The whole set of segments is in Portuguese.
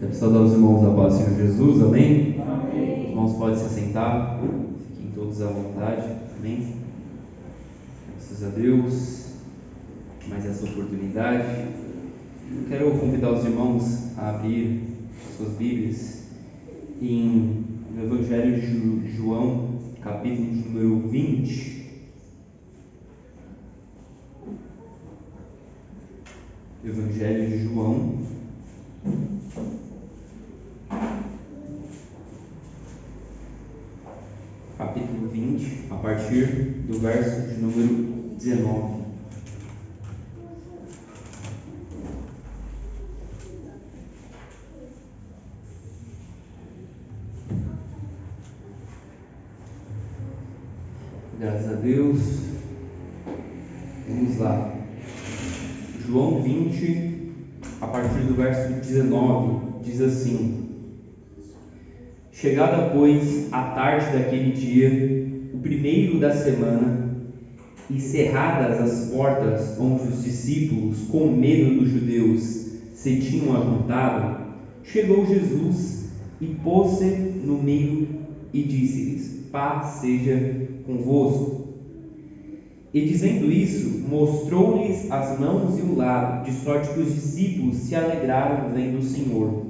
Quero saudar os irmãos da paz do Senhor Jesus, amém? Amém. Os irmãos podem se assentar, fiquem todos à vontade, amém? Graças a Deus, mais essa oportunidade. Eu quero convidar os irmãos a abrir suas Bíblias no Evangelho de João, capítulo de número 20. Evangelho de João, capítulo 20, a partir do verso de número 19. Graças a Deus. Vamos lá. João 20, a partir do verso 19, diz assim: Chegada, pois, a tarde daquele dia, o primeiro da semana, e cerradas as portas onde os discípulos, com medo dos judeus, se tinham ajuntado, chegou Jesus e pôs-se no meio e disse-lhes: Paz seja convosco. E dizendo isso, mostrou-lhes as mãos e o lado, de sorte que os discípulos se alegraram vendo o Senhor.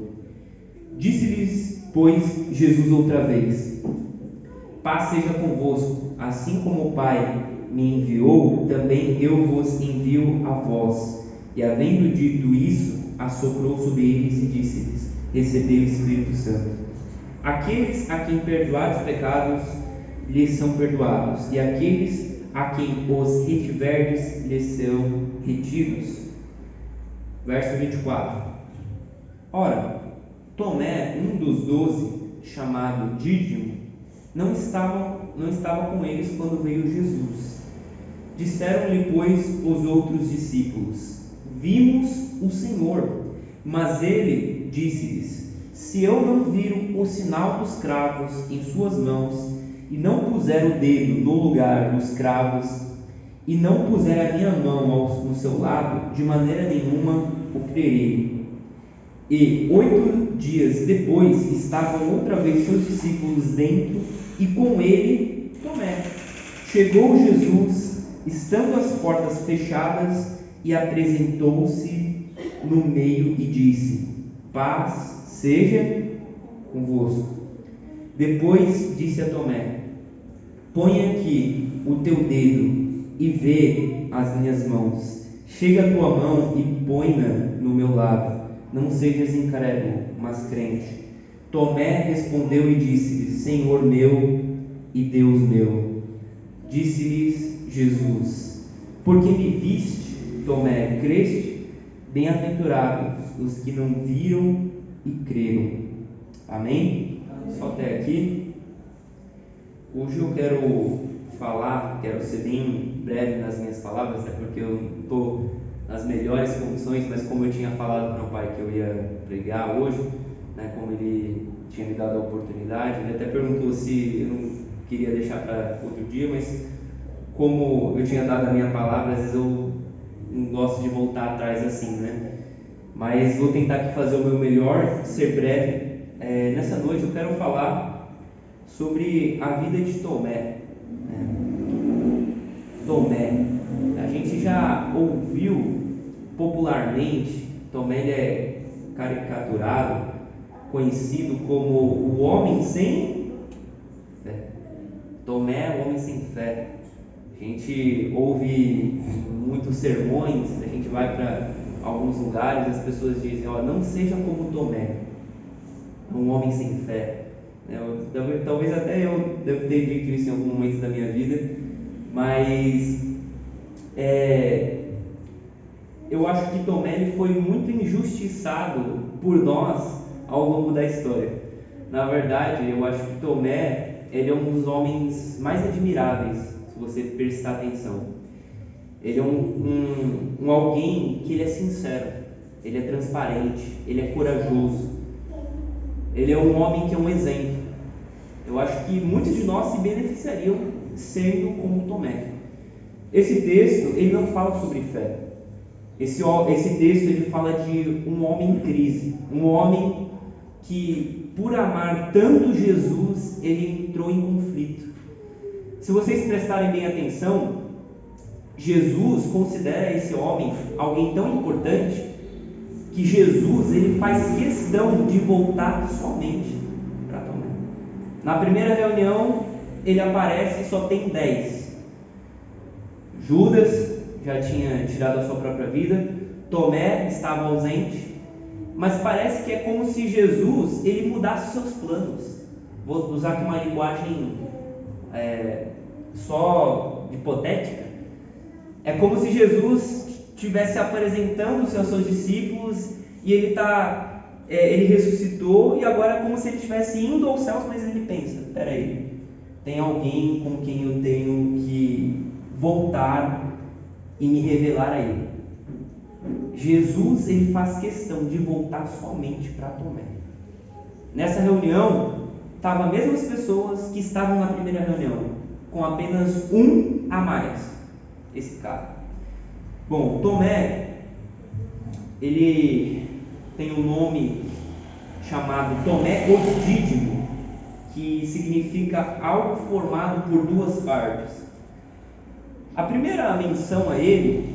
Disse-lhes, pois, Jesus outra vez: Paz seja convosco, assim como o Pai me enviou, também eu vos envio a vós. E havendo dito isso, assoprou sobre eles e disse-lhes: Recebei o Espírito Santo. Aqueles a quem perdoar os pecados, lhes são perdoados, e aqueles a quem os retiverdes, lhes são retidos. Verso 24. Ora, Tomé, um dos 12, chamado Dídimo, não estava com eles quando veio Jesus. Disseram-lhe, pois, os outros discípulos: Vimos o Senhor. Mas ele disse-lhes: Se eu não vir o sinal dos cravos em suas mãos, e não puser o dedo no lugar dos cravos, e não puser a minha mão no seu lado, de maneira nenhuma o crerei. E 8 dias depois estavam outra vez seus discípulos dentro, e com ele Tomé. Chegou Jesus, estando as portas fechadas, e apresentou-se no meio e disse: Paz seja convosco. Depois disse a Tomé: Põe aqui o teu dedo e vê as minhas mãos. Chega a tua mão e põe-na no meu lado. Não sejas incrédulo, mas crente. Tomé respondeu e disse-lhe: Senhor meu e Deus meu. Disse-lhes Jesus: Porque me viste, Tomé, creste? Bem-aventurados os que não viram e creram. Amém? Só até aqui. Hoje eu quero ser bem breve nas minhas palavras, até porque eu não estou nas melhores condições, mas como eu tinha falado para o meu pai que eu ia pregar hoje, né, como ele tinha me dado a oportunidade, ele até perguntou se eu não queria deixar para outro dia, mas como eu tinha dado a minha palavra, às vezes eu não gosto de voltar atrás assim, né? Mas vou tentar aqui fazer o meu melhor, ser breve. Nessa noite eu quero falar sobre a vida de Tomé. Tomé, a gente já ouviu popularmente, Tomé ele é caricaturado, conhecido como o homem sem fé. Tomé é o homem sem fé. A gente ouve muitos sermões, a gente vai para alguns lugares, as pessoas dizem: não seja como Tomé, um homem sem fé. Talvez até eu devo ter dito isso em algum momento da minha vida, mas eu acho que Tomé ele foi muito injustiçado por nós ao longo da história. Na verdade, eu acho que Tomé ele é um dos homens mais admiráveis, se você prestar atenção. Ele é um alguém que ele é sincero, ele é transparente, ele é corajoso, ele é um homem que é um exemplo. Eu acho que muitos de nós se beneficiariam sendo como Tomé. Esse texto ele não fala sobre fé. Esse texto ele fala de um homem em crise, um homem que, por amar tanto Jesus, ele entrou em conflito. Se vocês prestarem bem atenção, Jesus considera esse homem alguém tão importante que Jesus ele faz questão de voltar somente para Tomé. Na primeira reunião, ele aparece e só tem 10. Judas já tinha tirado a sua própria vida, Tomé estava ausente, mas parece que é como se Jesus ele mudasse seus planos. Vou usar aqui uma linguagem só hipotética. É como se Jesus estivesse apresentando-se aos seus discípulos e ele ressuscitou, e agora é como se ele estivesse indo aos céus, mas ele pensa: peraí, tem alguém com quem eu tenho que voltar e me revelar a ele. Jesus ele faz questão de voltar somente para Tomé. Nessa reunião estavam as mesmas pessoas que estavam na primeira reunião, com apenas um a mais, esse cara. Bom, Tomé ele tem um nome chamado Tomé o Dídimo, que significa algo formado por duas partes. A primeira menção a ele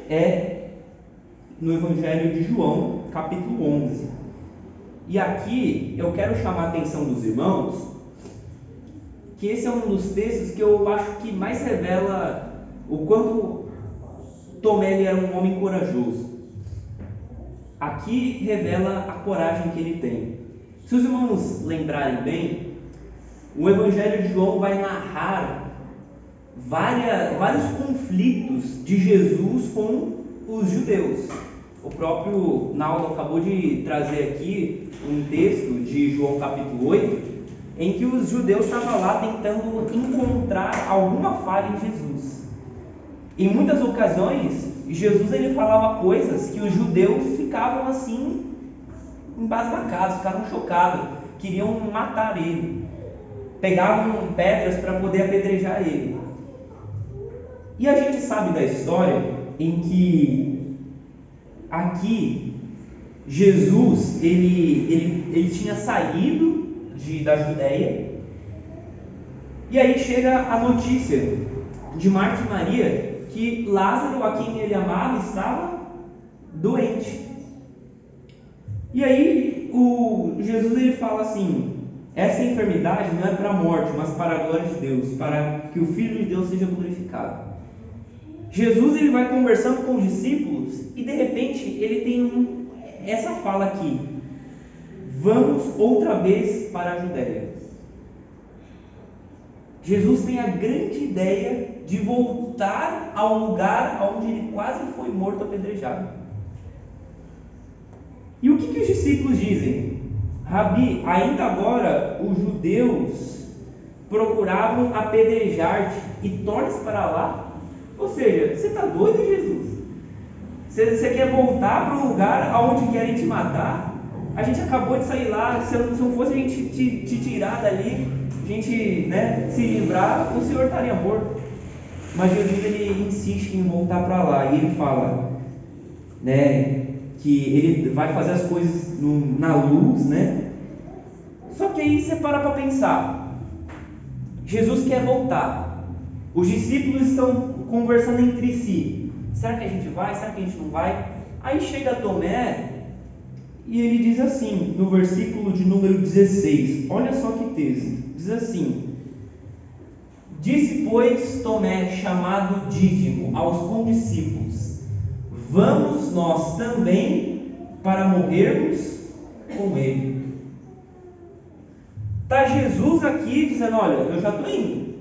é no Evangelho de João, capítulo 11. E aqui eu quero chamar a atenção dos irmãos que esse é um dos textos que eu acho que mais revela o quanto Tomé ele era um homem corajoso. Aqui revela a coragem que ele tem. Se os irmãos lembrarem bem, o Evangelho de João vai narrar vários conflitos de Jesus com os judeus. O próprio Naldo acabou de trazer aqui um texto de João capítulo 8, em que os judeus estavam lá tentando encontrar alguma falha em Jesus. Em muitas ocasiões, Jesus ele falava coisas que os judeus ficavam assim, embasbacados, ficavam chocados, queriam matar ele, pegavam pedras para poder apedrejar ele. E a gente sabe da história em que aqui Jesus ele tinha saído da Judéia, e aí chega a notícia de Marta e Maria que Lázaro, a quem ele amava, estava doente. E aí Jesus ele fala assim: essa enfermidade não é para a morte, mas para a glória de Deus, para que o Filho de Deus seja glorificado. Jesus ele vai conversando com os discípulos e de repente ele tem essa fala aqui: vamos outra vez para a Judéia. Jesus tem a grande ideia de voltar ao lugar onde ele quase foi morto apedrejado. E o que os discípulos dizem? Rabi, ainda agora os judeus procuravam apedrejar-te e tornes para lá? Ou seja, você está doido, Jesus? Você quer voltar para o lugar onde querem te matar? A gente acabou de sair lá, se não fosse a gente te tirar dali, a gente se livrar, o Senhor estaria morto. Mas Jesus ele insiste em voltar para lá, e ele fala que ele vai fazer as coisas na luz, Só que aí você para pensar, Jesus quer voltar, os discípulos estão conversando entre si: será que a gente vai? Será que a gente não vai? Aí chega Tomé e ele diz assim, no versículo de número 16, olha só que texto, diz assim: disse, pois, Tomé, chamado Dídimo, aos condiscípulos: vamos nós também para morrermos com ele. Está Jesus aqui dizendo: olha, eu já estou indo.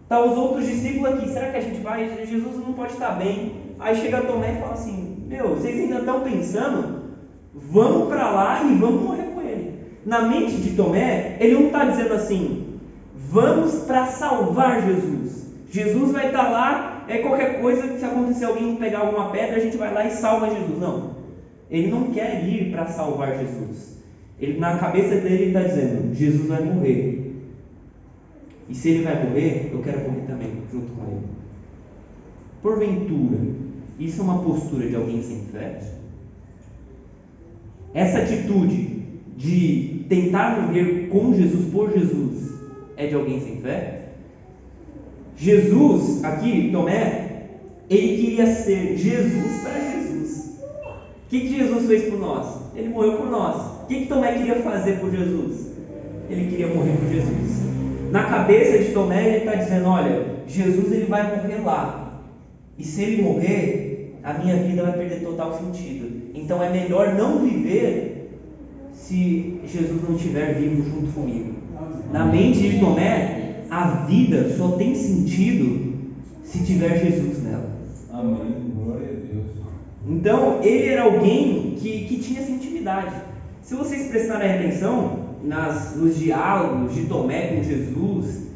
Está os outros discípulos aqui: será que a gente vai? Jesus não pode estar bem. Aí chega Tomé e fala assim: vocês ainda estão pensando? Vamos para lá e vamos morrer com ele. Na mente de Tomé, ele não está dizendo assim: vamos para salvar Jesus. Jesus vai estar lá, qualquer coisa, se acontecer alguém pegar alguma pedra, a gente vai lá e salva Jesus. Não, ele não quer ir para salvar Jesus. Na cabeça dele está dizendo: Jesus vai morrer, e se ele vai morrer, eu quero morrer também, junto com ele. Porventura, isso é uma postura de alguém sem fé? Essa atitude de tentar morrer com Jesus, por Jesus, é de alguém sem fé? Jesus, aqui, Tomé, ele queria ser Jesus para Jesus. O que Jesus fez por nós? Ele morreu por nós. O que Tomé queria fazer por Jesus? Ele queria morrer por Jesus. Na cabeça de Tomé, ele está dizendo: olha, Jesus ele vai morrer lá, e se ele morrer, a minha vida vai perder total sentido. Então é melhor não viver se Jesus não estiver vivo junto comigo. Na mente de Tomé, a vida só tem sentido se tiver Jesus nela. Amém. Glória a Deus. Então ele era alguém que tinha essa intimidade. Se vocês prestarem atenção nos diálogos de Tomé com Jesus,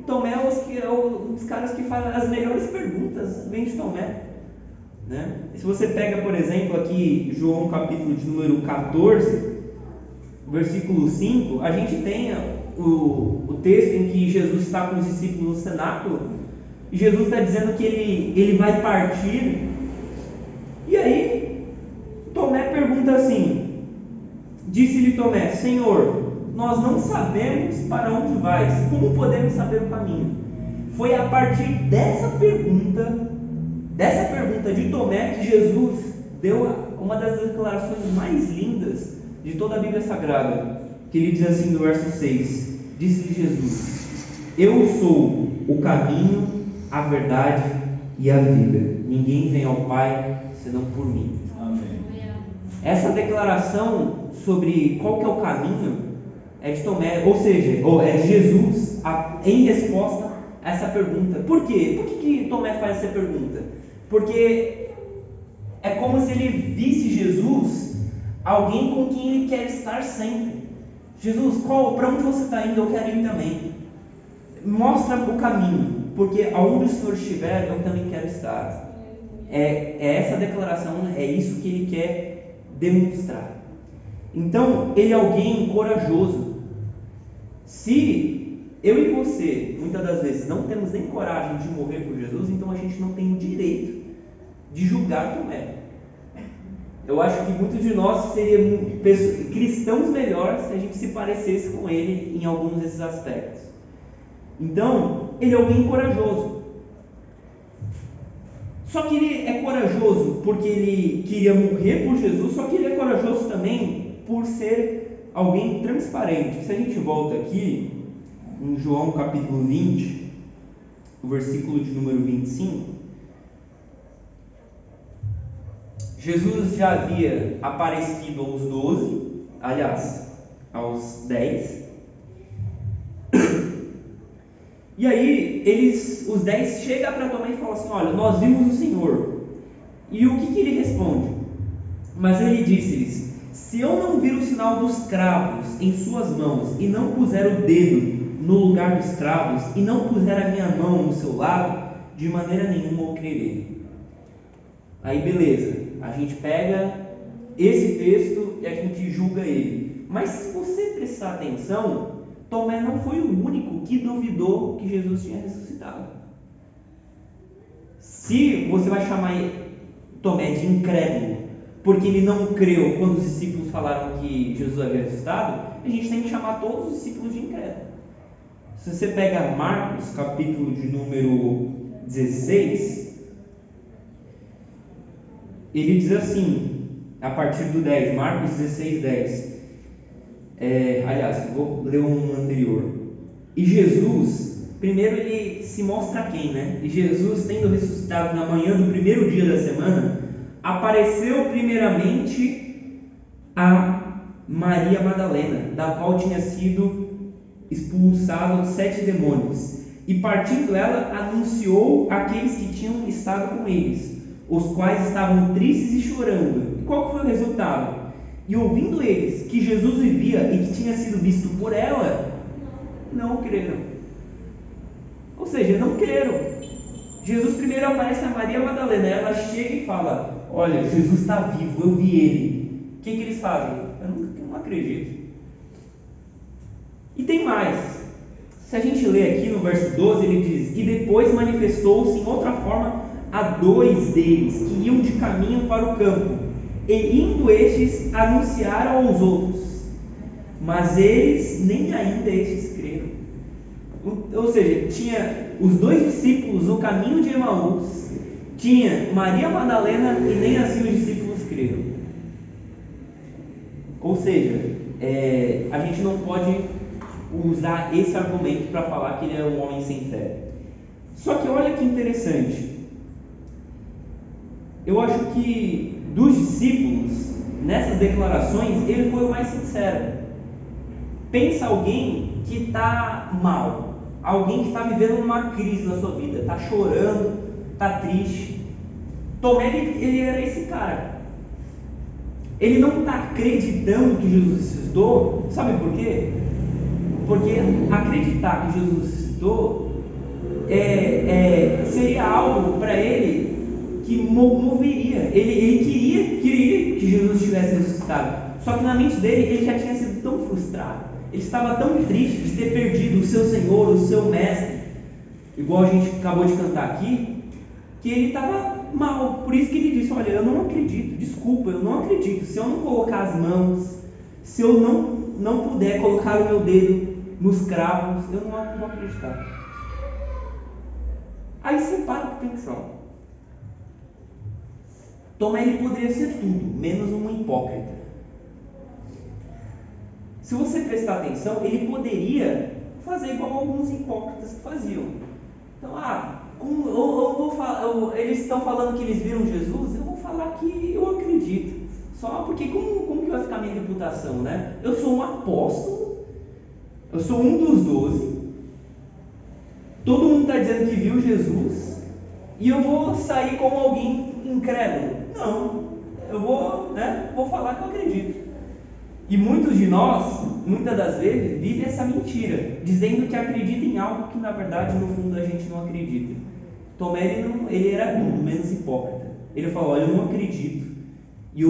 Tomé é um dos caras que faz as melhores perguntas, vem de Tomé, né? Se você pega, por exemplo, aqui João capítulo de número 14, versículo 5, a gente tem o texto em que Jesus está com os discípulos no cenáculo, e Jesus está dizendo que ele vai partir, e aí Tomé pergunta assim, disse-lhe Tomé: Senhor, nós não sabemos para onde vais, como podemos saber o caminho? Foi a partir dessa pergunta de Tomé, que Jesus deu uma das declarações mais lindas de toda a Bíblia Sagrada, que ele diz assim no verso 6, disse-lhe Jesus: eu sou o caminho, a verdade e a vida, ninguém vem ao Pai senão por mim. Amém. Essa declaração sobre qual que é o caminho é de Tomé, ou seja, é de Jesus, em resposta a essa pergunta. Por quê? Por que Tomé faz essa pergunta? Porque é como se ele visse Jesus alguém com quem ele quer estar sempre. Jesus, para onde você está indo? Eu quero ir também. Mostra o caminho, porque aonde o Senhor estiver, eu também quero estar. É essa declaração, é isso que ele quer demonstrar. Então, ele é alguém corajoso. Se eu e você, muitas das vezes, não temos nem coragem de morrer por Jesus, então a gente não tem o direito de julgar Tomé. Eu acho que muitos de nós seriam cristãos melhores se a gente se parecesse com ele em alguns desses aspectos. Então, ele é alguém corajoso. Só que ele é corajoso porque ele queria morrer por Jesus, só que ele é corajoso também por ser alguém transparente. Se a gente volta aqui em João capítulo 20, o versículo de número 25, Jesus já havia aparecido aos 12, aliás, aos 10. E aí, os 10 chegam para Tomé e falam assim: olha, nós vimos o Senhor. E o que ele responde? Mas ele disse-lhes: se eu não vir o sinal dos cravos em suas mãos, e não puser o dedo no lugar dos cravos, e não puser a minha mão no seu lado, de maneira nenhuma eu crerei. Aí beleza, a gente pega esse texto e a gente julga ele. Mas se você prestar atenção, Tomé não foi o único que duvidou que Jesus tinha ressuscitado. Se você vai chamar Tomé de incrédulo, porque ele não creu quando os discípulos falaram que Jesus havia ressuscitado, a gente tem que chamar todos os discípulos de incrédulo. Se você pega Marcos, capítulo de número 16, ele diz assim, a partir do 10, Marcos 16, 10. Aliás, vou ler um anterior. E Jesus, primeiro ele se mostra a quem, né? E Jesus, tendo ressuscitado na manhã do primeiro dia da semana, apareceu primeiramente a Maria Madalena, da qual tinha sido expulsado 7 demônios. E partindo ela, anunciou àqueles que tinham estado com eles, os quais estavam tristes e chorando. E qual foi o resultado? E ouvindo eles que Jesus vivia e que tinha sido visto por ela, não creram. Ou seja, não creram. Jesus primeiro aparece a Maria Madalena, ela chega e fala: olha, Jesus está vivo, eu vi ele. O que eles fazem? Eu não acredito. E tem mais. Se a gente ler aqui no verso 12, ele diz: e depois manifestou-se em outra forma a 2 deles, que iam de caminho para o campo, E indo estes, anunciaram aos outros, mas eles nem ainda estes creram. Ou seja, tinha os 2 discípulos no caminho de Emaús, tinha Maria Madalena e nem assim os discípulos creram. Ou seja, a gente não pode usar esse argumento para falar que ele é um homem sem fé. Só que olha que interessante. Eu acho que dos discípulos, nessas declarações, ele foi o mais sincero. Pensa alguém que está mal, alguém que está vivendo uma crise na sua vida, está chorando, está triste. Tomé, ele era esse cara. Ele não está acreditando que Jesus ressuscitou, sabe por quê? Porque acreditar que Jesus ressuscitou seria algo para ele que moveria. Ele queria que Jesus tivesse ressuscitado. Só que na mente dele, ele já tinha sido tão frustrado. Ele estava tão triste de ter perdido o seu Senhor, o seu Mestre, igual a gente acabou de cantar aqui, que ele estava mal. Por isso que ele disse: olha, eu não acredito, desculpa, eu não acredito. Se eu não colocar as mãos, se eu não puder colocar o meu dedo nos cravos, eu não vou acreditar. Aí você para para pensar. Tomé, ele poderia ser tudo, menos um hipócrita. Se você prestar atenção, ele poderia fazer igual alguns hipócritas que faziam. Então, eles estão falando que eles viram Jesus, eu vou falar que eu acredito. Só porque como que vai ficar a minha reputação, né? Eu sou um apóstolo, eu sou um dos 12, todo mundo está dizendo que viu Jesus, e eu vou sair como alguém incrédulo. Não, eu vou falar que eu acredito. E muitos de nós, muitas das vezes, vivem essa mentira, dizendo que acredita em algo que na verdade no fundo a gente não acredita. Tomé, ele era tudo menos hipócrita. Ele falou: olha, eu não acredito, e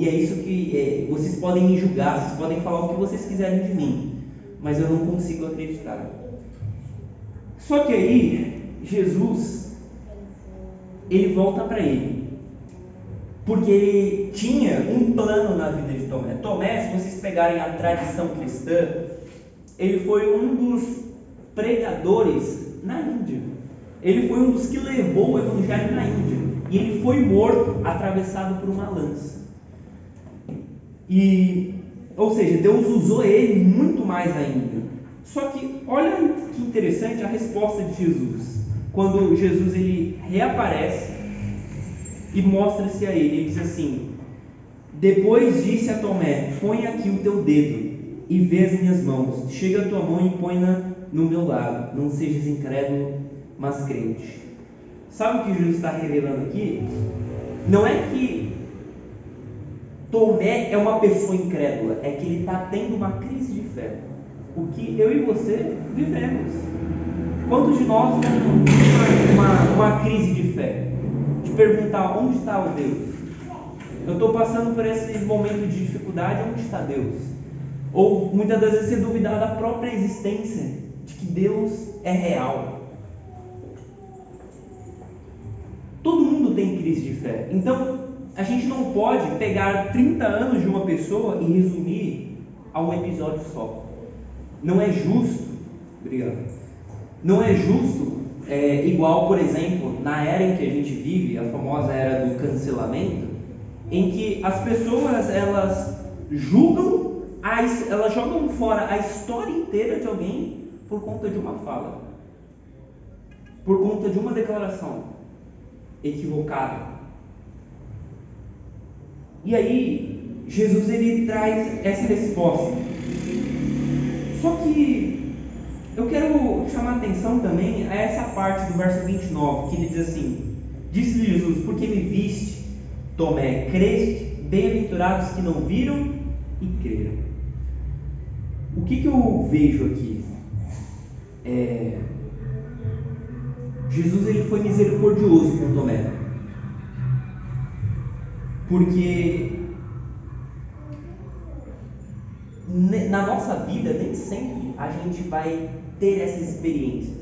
é isso que vocês podem me julgar, vocês podem falar o que vocês quiserem de mim, mas eu não consigo acreditar. Só que aí Jesus, ele volta para ele, porque ele tinha um plano na vida de Tomé. Tomé, se vocês pegarem a tradição cristã, ele foi um dos pregadores na Índia. Ele foi um dos que levou o evangelho na Índia. E ele foi morto, atravessado por uma lança. Ou seja, Deus usou ele muito mais ainda. Só que olha que interessante a resposta de Jesus. Quando Jesus ele reaparece e mostra-se a ele, ele diz assim: depois disse a Tomé: põe aqui o teu dedo e vê as minhas mãos, chega a tua mão e põe-na no meu lado, não sejas incrédulo, mas crente. Sabe o que Jesus está revelando aqui? Não é que Tomé é uma pessoa incrédula, é que ele está tendo uma crise de fé, o que eu e você vivemos. Quantos de nós temos uma crise de fé? De perguntar: onde está o Deus? Eu estou passando por esse momento de dificuldade, onde está Deus? Ou muitas das vezes você duvidar da própria existência, de que Deus é real. Todo mundo tem crise de fé. Então a gente não pode pegar 30 anos de uma pessoa e resumir a um episódio só. Não é justo. Obrigado. Não é justo, igual, por exemplo, na era em que a gente vive, a famosa era do cancelamento, em que as pessoas elas jogam fora a história inteira de alguém por conta de uma fala, por conta de uma declaração equivocada. E aí Jesus ele traz essa resposta. Só que eu quero chamar a atenção também a essa parte do verso 29, que ele diz assim: disse-lhe Jesus: porque me viste, Tomé, creste? Bem-aventurados que não viram e creram. O que eu vejo aqui? Jesus ele foi misericordioso com Tomé, porque na nossa vida nem sempre a gente vai ter essas experiências,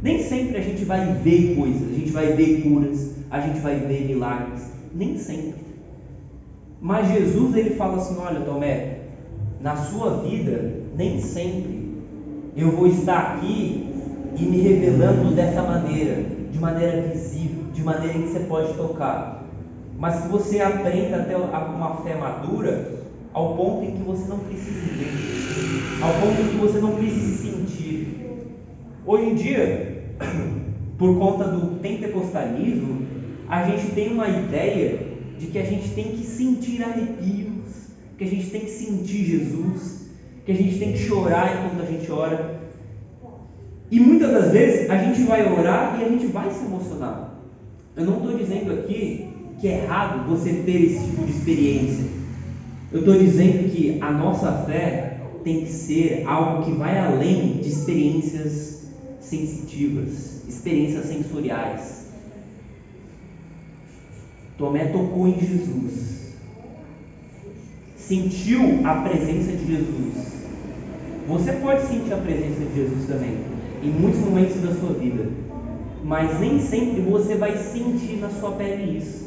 nem sempre a gente vai ver coisas, a gente vai ver curas, a gente vai ver milagres, Nem sempre. Mas Jesus, ele fala assim: olha, Tomé, na sua vida, nem sempre eu vou estar aqui e me revelando dessa maneira, de maneira visível, de maneira que você pode tocar. Mas que você aprenda a ter uma fé madura ao ponto em que você não precisa ver, ao ponto em que você não precisa sentir. Hoje em dia, por conta do pentecostalismo, a gente tem uma ideia de que a gente tem que sentir arrepios, que a gente tem que sentir Jesus, que a gente tem que chorar enquanto a gente ora. E muitas das vezes a gente vai orar e a gente vai se emocionar. Eu não estou dizendo aqui que é errado você ter esse tipo de experiência. Eu estou dizendo que a nossa fé tem que ser algo que vai além de experiências sensitivas, experiências sensoriais. Tomé tocou em Jesus, sentiu a presença de Jesus. Você pode sentir a presença de Jesus também, em muitos momentos da sua vida, mas nem sempre você vai sentir na sua pele isso.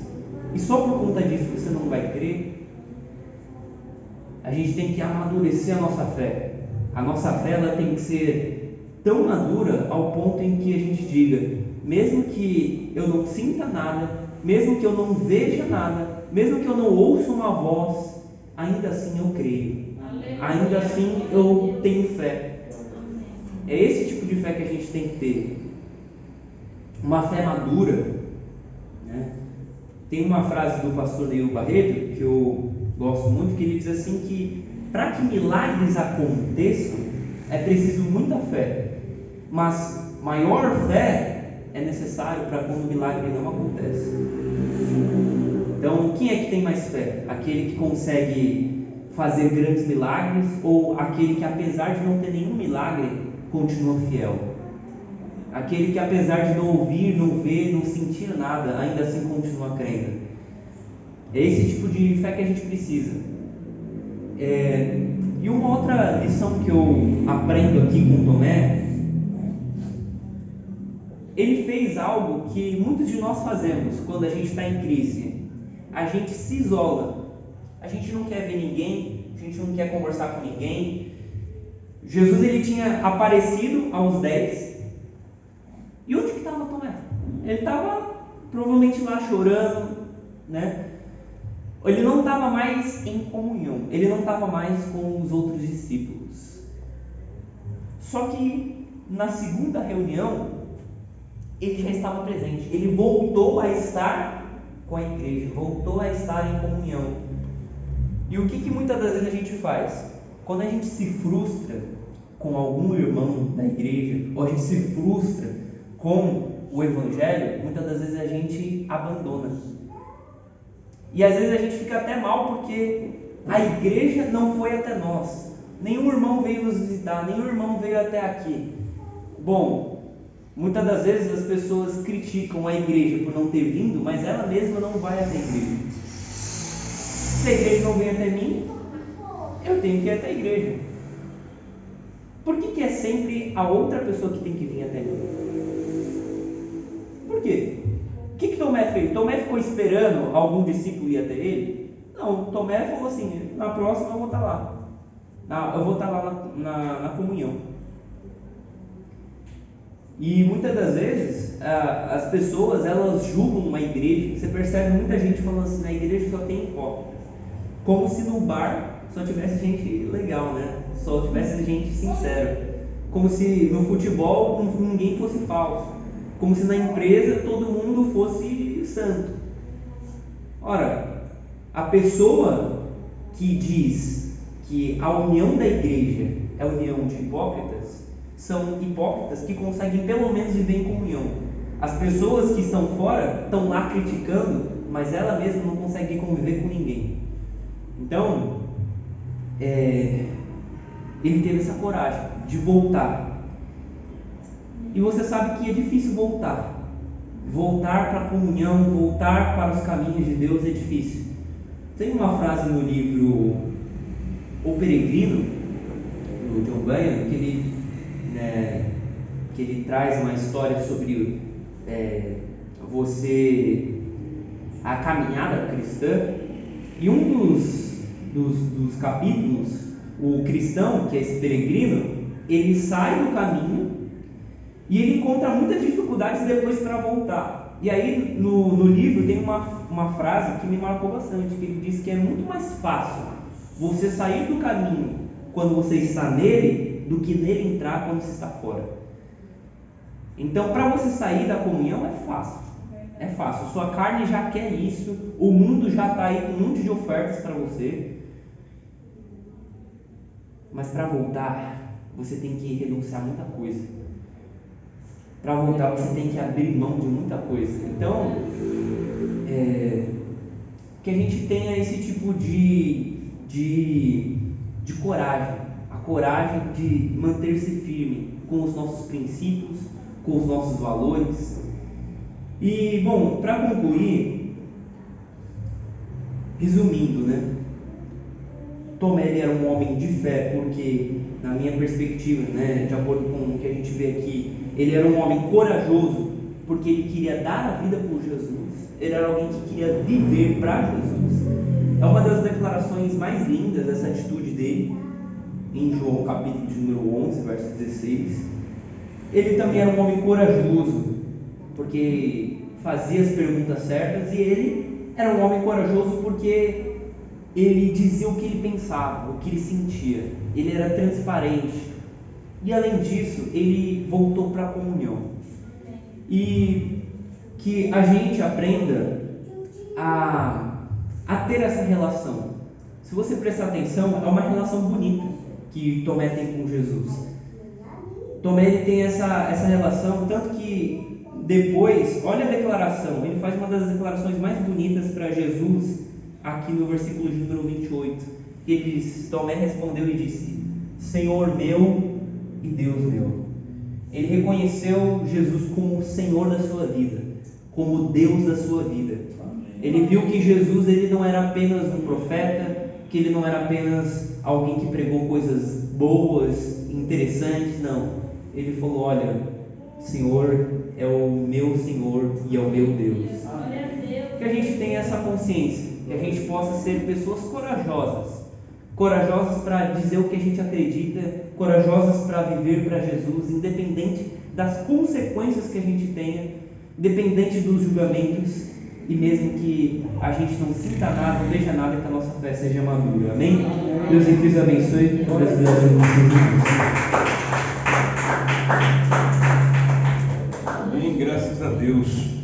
E só por conta disso você não vai crer. A gente tem que amadurecer a nossa fé. A nossa fé, ela tem que ser tão madura ao ponto em que a gente diga: mesmo que eu não sinta nada, mesmo que eu não veja nada, mesmo que eu não ouça uma voz, ainda assim eu creio, ainda assim eu tenho fé. É esse tipo de fé que a gente tem que ter, uma fé madura, né? Tem uma frase do pastor Neil Barreto que eu gosto muito, que ele diz assim que para que milagres aconteçam é preciso muita fé, mas maior fé é necessário para quando o milagre não acontece. Então, quem é que tem mais fé? Aquele que consegue fazer grandes milagres ou aquele que, apesar de não ter nenhum milagre, continua fiel? Aquele que, apesar de não ouvir, não ver, não sentir nada, ainda assim continua crendo. É esse tipo de fé que a gente precisa. E uma outra lição que eu aprendo aqui com Tomé, ele fez algo que muitos de nós fazemos quando a gente está em crise. A gente se isola, a gente não quer ver ninguém, a gente não quer conversar com ninguém. Jesus, ele tinha aparecido aos 10. E onde que estava Tomé? Ele estava provavelmente lá chorando, né? Ele não estava mais em comunhão, ele não estava mais com os outros discípulos. Só que na segunda reunião, ele já estava presente, ele voltou a estar com a igreja, voltou a estar em comunhão. E o que muitas das vezes a gente faz? Quando a gente se frustra com algum irmão da igreja, ou a gente se frustra com o evangelho, muitas das vezes a gente abandona. E às vezes a gente fica até mal porque a igreja não foi até nós. Nenhum irmão veio nos visitar, nenhum irmão veio até aqui. Bom, muitas das vezes as pessoas criticam a igreja por não ter vindo, mas ela mesma não vai até a igreja. Se a igreja não vem até mim, eu tenho que ir até a igreja. Por que é sempre a outra pessoa que tem que vir até mim? Por quê? O que Tomé fez? Tomé ficou esperando algum discípulo ir até ele? Não, Tomé falou assim: na próxima eu vou estar lá. Eu vou estar lá na comunhão. E muitas das vezes as pessoas, elas julgam uma igreja. Você percebe muita gente falando assim: na igreja só tem hipócritas. Como se no bar só tivesse gente legal, né? Só tivesse gente sincera. Como se no futebol ninguém fosse falso. Como se na empresa todo mundo fosse santo. Ora, a pessoa que diz que a união da igreja é a união de hipócritas, são hipócritas que conseguem pelo menos viver em comunhão. As pessoas que estão fora estão lá criticando, mas ela mesma não consegue conviver com ninguém. Então, ele teve essa coragem de voltar. E você sabe que é difícil voltar. Voltar para a comunhão, voltar para os caminhos de Deus é difícil. Tem uma frase no livro O Peregrino, do John Bunyan, que ele traz uma história sobre você a caminhada cristã. E um dos capítulos, o cristão, que é esse peregrino, ele sai do caminho e ele encontra muitas dificuldades depois para voltar. E aí no livro tem uma frase que me marcou bastante, que ele diz que é muito mais fácil você sair do caminho quando você está nele do que nele entrar quando você está fora. Então, para você sair da comunhão é fácil. É fácil. Sua carne já quer isso. O mundo já está aí com um monte de ofertas para você. Mas para voltar, você tem que renunciar a muita coisa. Para voltar, você tem que abrir mão de muita coisa. Então, que a gente tenha esse tipo de coragem. A coragem de manter-se firme com os nossos princípios, com os nossos valores. E, bom, para concluir, resumindo, né? Tomé ele era um homem de fé, porque, na minha perspectiva, né, de acordo com o que a gente vê aqui, ele era um homem corajoso, porque ele queria dar a vida por Jesus. Ele era alguém que queria viver para Jesus. É uma das declarações mais lindas dessa atitude dele, em João capítulo de número 11, verso 16. Ele também era um homem corajoso, porque fazia as perguntas certas, e ele era um homem corajoso porque ele dizia o que ele pensava, o que ele sentia. Ele era transparente. E além disso, ele voltou para a comunhão. E que a gente aprenda a ter essa relação. Se você prestar atenção, é uma relação bonita que Tomé tem com Jesus. Tomé ele tem essa relação, tanto que depois, olha a declaração, ele faz uma das declarações mais bonitas para Jesus, aqui no versículo de número 28. Ele diz: Tomé respondeu e disse: Senhor meu e Deus meu. Ele reconheceu Jesus como o Senhor da sua vida, como o Deus da sua vida. Ele viu que Jesus ele não era apenas um profeta, que ele não era apenas alguém que pregou coisas boas, interessantes, não. Ele falou: olha, Senhor é o meu Senhor e é o meu Deus. Que a gente tenha essa consciência, que a gente possa ser pessoas corajosas para dizer o que a gente acredita, corajosas para viver para Jesus, independente das consequências que a gente tenha, independente dos julgamentos, e mesmo que a gente não sinta nada, não veja nada, que a nossa fé seja madura. Amém? Deus em Cristo abençoe. Amém, graças a Deus.